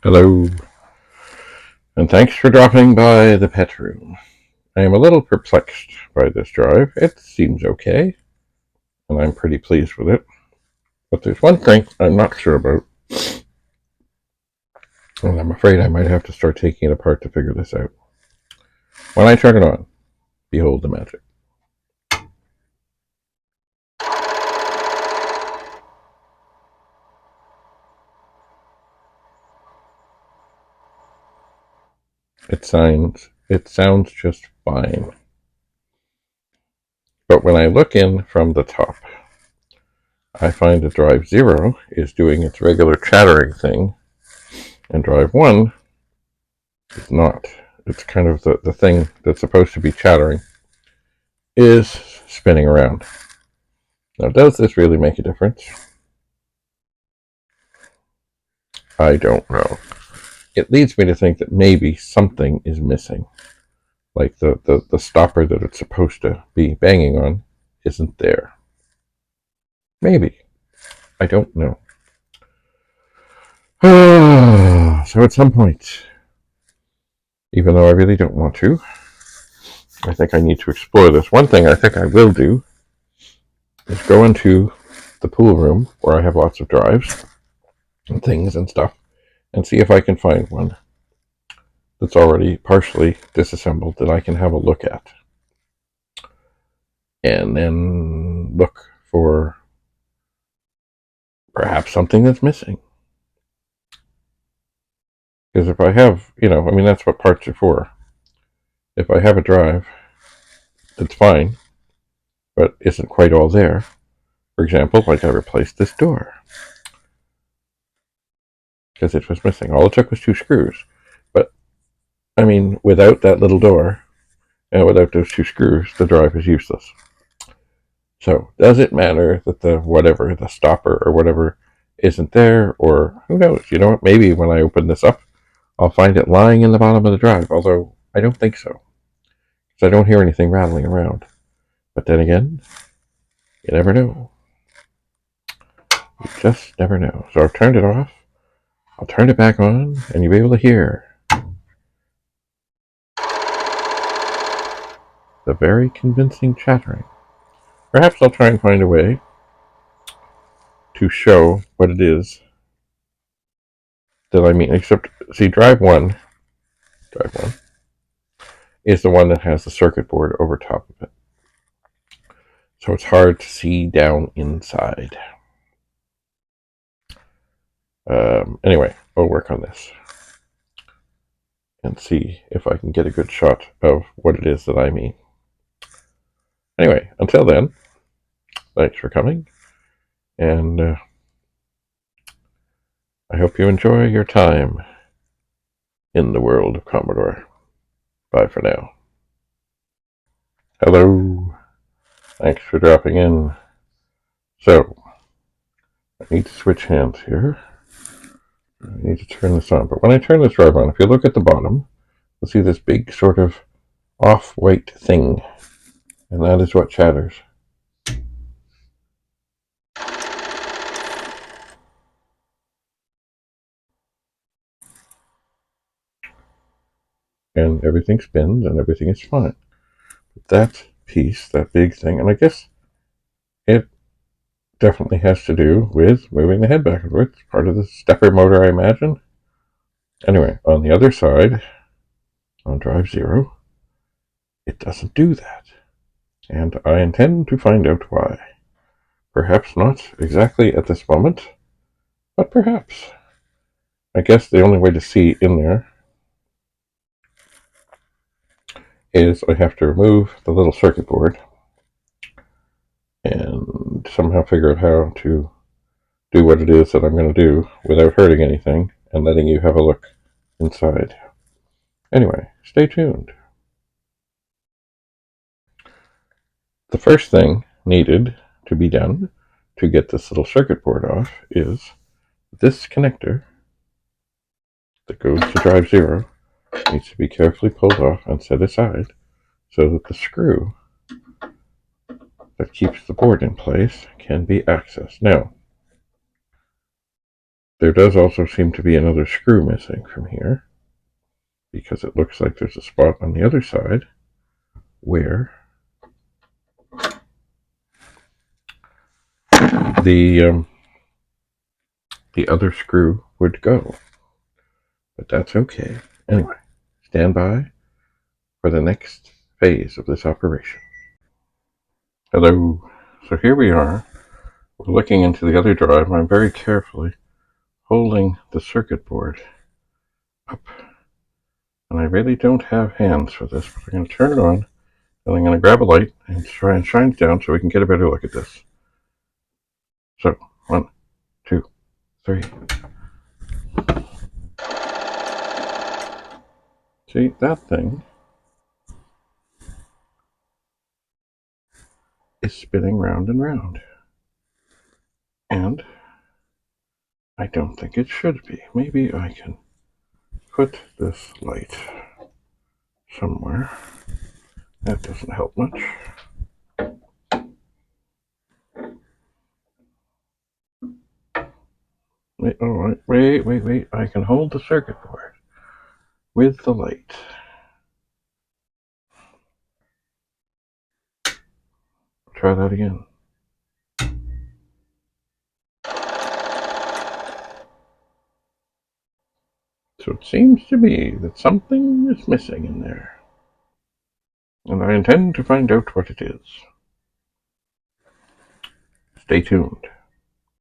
Hello, and thanks for dropping by the pet room. I am a little perplexed by this drive. It seems okay, and I'm pretty pleased with it. But there's one thing I'm not sure about, and I'm afraid I might have to start taking it apart to figure this out. When I turn it on, behold the magic. It sounds just fine. But when I look in from the top, I find that drive 0 is doing its regular chattering thing, and drive 1 is not. It's kind of the thing that's supposed to be chattering is spinning around. Now, does this really make a difference? I don't know. It leads me to think that maybe something is missing. Like the stopper that it's supposed to be banging on isn't there. Maybe. I don't know. So at some point, even though I really don't want to, I think I need to explore this. One thing I think I will do is go into the pool room where I have lots of drives and things and stuff and see if I can find one that's already partially disassembled that I can have a look at. And then look for perhaps something that's missing. Because if I have, that's what parts are for. If I have a drive that's fine, but isn't quite all there, for example, like I replaced this door because it was missing. All it took was 2 screws. But, without that little door and without those 2 screws, the drive is useless. So, does it matter that the stopper or whatever isn't there? Or who knows? You know what? Maybe when I open this up, I'll find it lying in the bottom of the drive, although I don't think so, because I don't hear anything rattling around. But then again, you never know. You just never know. So I've turned it off. I'll turn it back on, and you'll be able to hear the very convincing chattering. Perhaps I'll try and find a way to show what it is that I mean. Except, see, drive one is the one that has the circuit board over top of it. So it's hard to see down inside. Anyway, I'll work on this and see if I can get a good shot of what it is that I mean. Anyway, until then, thanks for coming, and I hope you enjoy your time in the world of Commodore. Bye for now. Hello. Thanks for dropping in. So, I need to switch hands here. I need to turn this on. But when I turn this drive on, if you look at the bottom, you'll see this big sort of off-white thing. And that is what chatters. And everything spins and everything is fine. But that piece, that big thing, and I guess it definitely has to do with moving the head back and forth. It's part of the stepper motor, I imagine. Anyway, on the other side, on drive 0, it doesn't do that. And I intend to find out why. Perhaps not exactly at this moment, but perhaps. I guess the only way to see in there is I have to remove the little circuit board and somehow figure out how to do what it is that I'm going to do without hurting anything and letting you have a look inside. Anyway, stay tuned. The first thing needed to be done to get this little circuit board off is this connector that goes to drive 0 needs to be carefully pulled off and set aside so that the screw that keeps the board in place can be accessed. Now, There does also seem to be another screw missing from here, because it looks like there's a spot on the other side where the other screw would go. But that's okay. Anyway, stand by for the next phase of this operation. Hello. So here we are. We're looking into the other drive, and I'm very carefully holding the circuit board up. And I really don't have hands for this, but I'm going to turn it on, and I'm going to grab a light and try and shine it down so we can get a better look at this. So, 1, 2, 3. See, that thing is spinning round and round. And I don't think it should be. Maybe I can put this light somewhere. That doesn't help much. Wait, oh, wait. I can hold the circuit board with the light. Try that again. So it seems to me that something is missing in there. And I intend to find out what it is. Stay tuned.